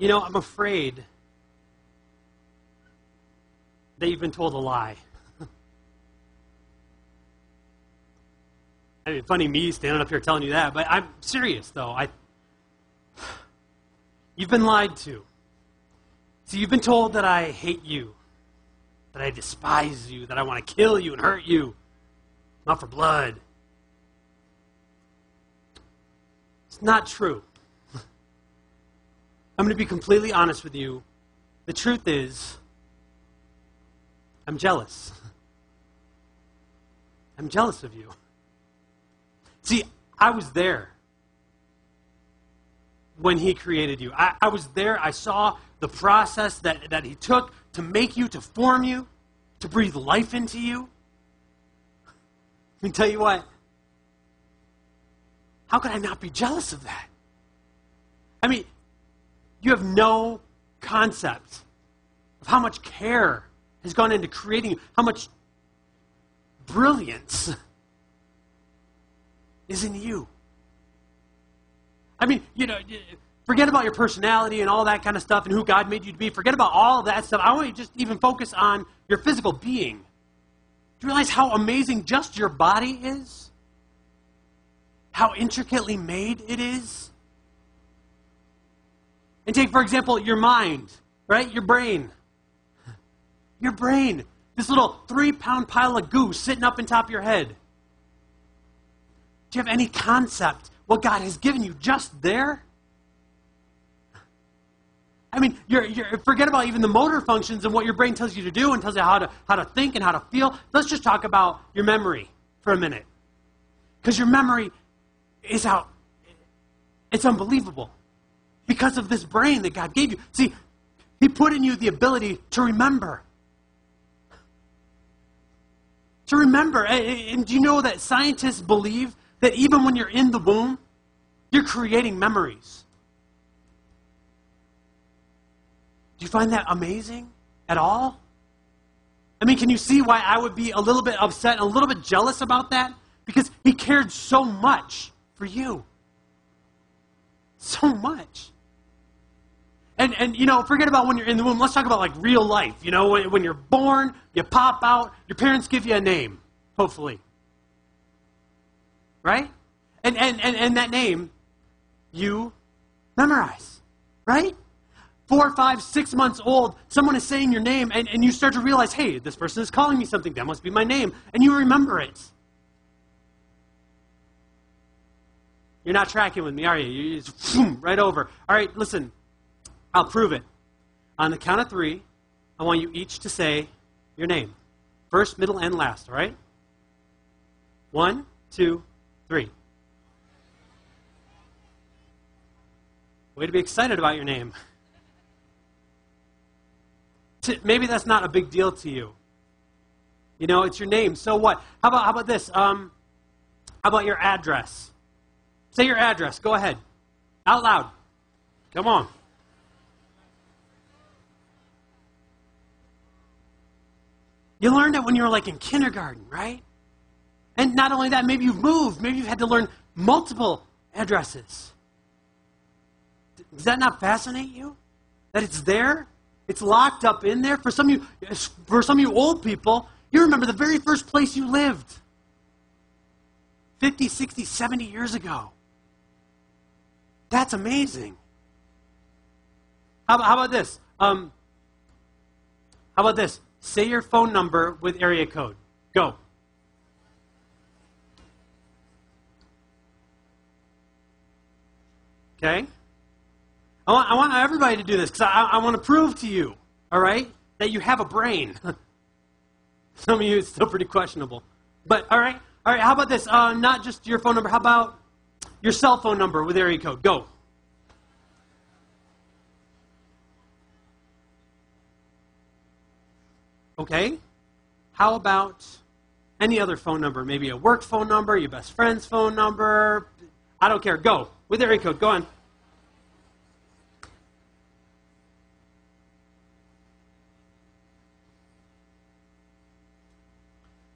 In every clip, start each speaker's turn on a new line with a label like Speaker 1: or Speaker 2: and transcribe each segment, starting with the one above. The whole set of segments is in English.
Speaker 1: I'm afraid that you've been told a lie. I mean, funny me standing up here telling you that, but I'm serious, though. You've been lied to. So you've been told that I hate you, that I despise you, that I want to kill you and hurt you. Not for blood. It's not true. I'm going to be completely honest with you. The truth is, I'm jealous. I'm jealous of you. See, I was there when he created you. I was there. I saw the process that he took to make you, to form you, to breathe life into you. Let me tell you what. How could I not be jealous of that? I mean, you have no concept of how much care has gone into creating you, how much brilliance is in you. I mean, forget about your personality and all that kind of stuff and who God made you to be. Forget about all of that stuff. I want you to just even focus on your physical being. Do you realize how amazing just your body is? How intricately made it is? And take, for example, your mind, right? Your brain. Your brain. This little 3-pound pile of goo sitting up on top of your head. Do you have any concept what God has given you just there? I mean, forget about even the motor functions and what your brain tells you to do and tells you how to think and how to feel. Let's just talk about your memory for a minute. Because your memory is it's unbelievable. Because of this brain that God gave you. See, he put in you the ability to remember. To remember. And do you know that scientists believe that even when you're in the womb, you're creating memories? Do you find that amazing at all? I mean, can you see why I would be a little bit upset and a little bit jealous about that? Because he cared so much for you. So much. And forget about when you're in the womb. Let's talk about like real life. When you're born, you pop out, your parents give you a name, hopefully. Right? And that name, you memorize. Right? 4, 5, 6 months old, someone is saying your name, and you start to realize, hey, this person is calling me something. That must be my name. And you remember it. You're not tracking with me, are you? You just right over. All right, listen. I'll prove it. On the count of 3, I want you each to say your name. First, middle, and last, all right? 1, 2, 3. Way to be excited about your name. Maybe that's not a big deal to you. It's your name. So what? How about this? How about your address? Say your address. Go ahead. Out loud. Come on. You learned it when you were like in kindergarten, right? And not only that, maybe you've moved. Maybe you've had to learn multiple addresses. Does that not fascinate you? That it's there? It's locked up in there. For some of you old people, you remember the very first place you lived. 50, 60, 70 years ago. That's amazing. How about this? How about this? Say your phone number with area code. Go. Okay? I want everybody to do this because I want to prove to you, all right, that you have a brain. Some of you, it's still pretty questionable. But, all right, how about this? Not just your phone number. How about your cell phone number with area code? Go. Okay. How about any other phone number? Maybe a work phone number, your best friend's phone number. I don't care. Go. With area code. Go on.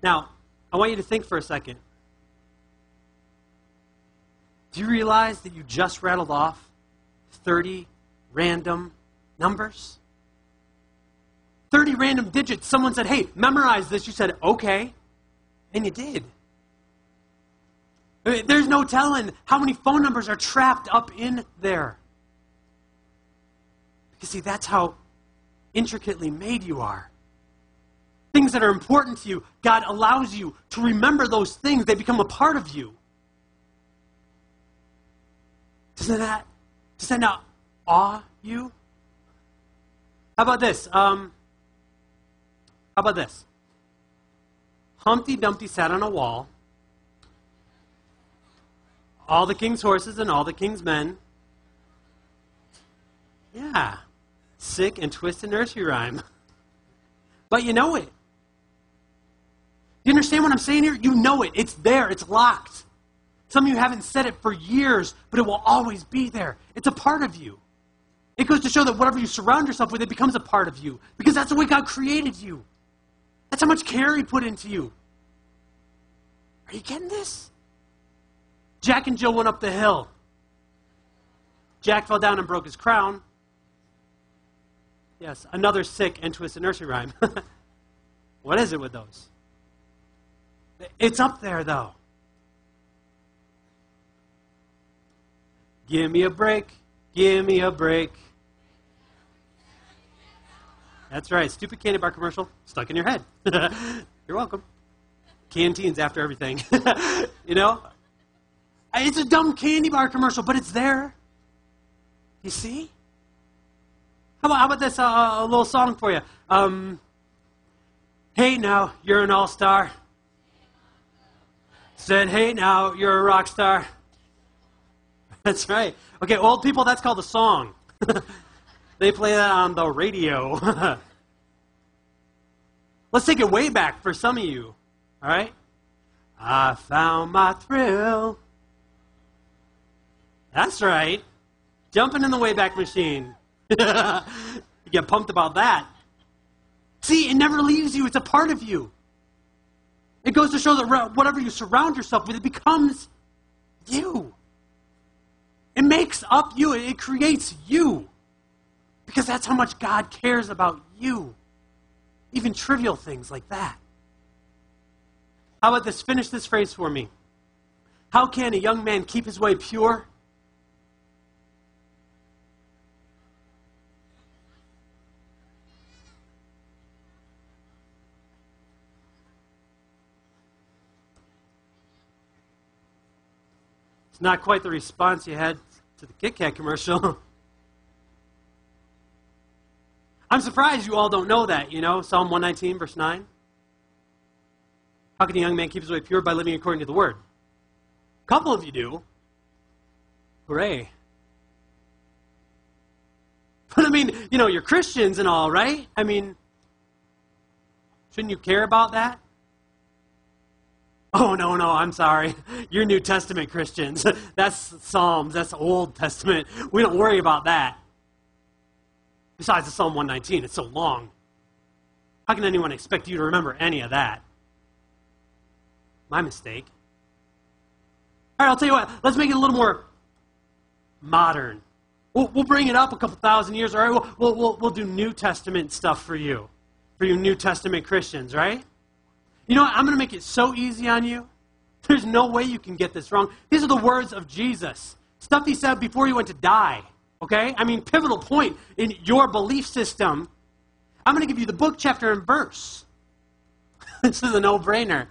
Speaker 1: Now, I want you to think for a second. Do you realize that you just rattled off 30 random numbers. 30 random digits. Someone said, hey, memorize this. You said, okay. And you did. There's no telling how many phone numbers are trapped up in there. Because see, that's how intricately made you are. Things that are important to you, God allows you to remember those things. They become a part of you. Does that not awe you? How about this? Humpty Dumpty sat on a wall. All the king's horses and all the king's men. Yeah. Sick and twisted nursery rhyme. But you know it. You understand what I'm saying here? You know it. It's there. It's locked. Some of you haven't said it for years, but it will always be there. It's a part of you. It goes to show that whatever you surround yourself with, it becomes a part of you. Because that's the way God created you. That's how much care He put into you. Are you getting this? Jack and Jill went up the hill. Jack fell down and broke his crown. Yes, another sick and twisted nursery rhyme. What is it with those? It's up there, though. Give me a break. Give me a break. That's right. Stupid candy bar commercial stuck in your head. You're welcome. Canteens after everything. You know? It's a dumb candy bar commercial, but it's there. You see? How about this? A little song for you. Hey now, you're an all-star. Said, hey now, you're a rock star. That's right. Okay, old people, that's called a song. They play that on the radio. Let's take it way back for some of you. All right? I found my thrill. That's right. Jumping in the Wayback Machine. You get pumped about that. See, it never leaves you. It's a part of you. It goes to show that whatever you surround yourself with, it becomes you. It makes up you. It creates you. Because that's how much God cares about you. Even trivial things like that. How about this? Finish this phrase for me. How can a young man keep his way pure? It's not quite the response you had to the Kit Kat commercial. I'm surprised you all don't know that, you know, Psalm 119, verse 9. How can a young man keep his way pure? By living according to the Word. A couple of you do. Hooray. But I mean, you know, you're Christians and all, right? I mean, shouldn't you care about that? Oh, no, I'm sorry. You're New Testament Christians. That's Psalms. That's Old Testament. We don't worry about that. Besides the Psalm 119, it's so long. How can anyone expect you to remember any of that? My mistake. All right, I'll tell you what. Let's make it a little more modern. We'll bring it up a couple thousand years. All right, we'll do New Testament stuff for you New Testament Christians, right? You know what? I'm going to make it so easy on you. There's no way you can get this wrong. These are the words of Jesus. Stuff He said before He went to die. Okay? I mean, pivotal point in your belief system. I'm going to give you the book, chapter, and verse. This is a no-brainer.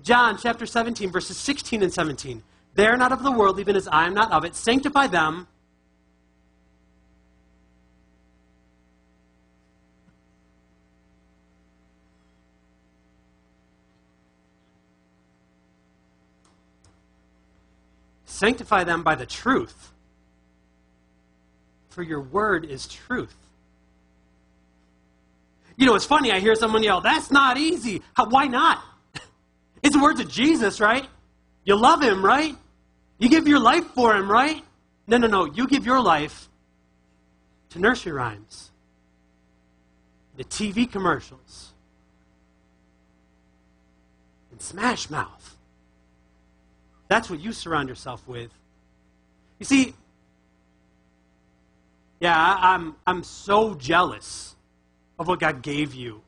Speaker 1: John chapter 17, verses 16 and 17. They are not of the world, even as I am not of it. Sanctify them. Sanctify them by the truth. For your word is truth. You know, it's funny, I hear someone yell, that's not easy. Why not? It's the words of Jesus, right? You love Him, right? You give your life for Him, right? No. You give your life to nursery rhymes, the TV commercials, and Smash Mouth. That's what you surround yourself with. You see, Yeah, I'm so jealous of what God gave you.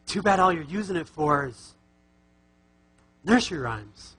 Speaker 1: Too bad all you're using it for is nursery rhymes.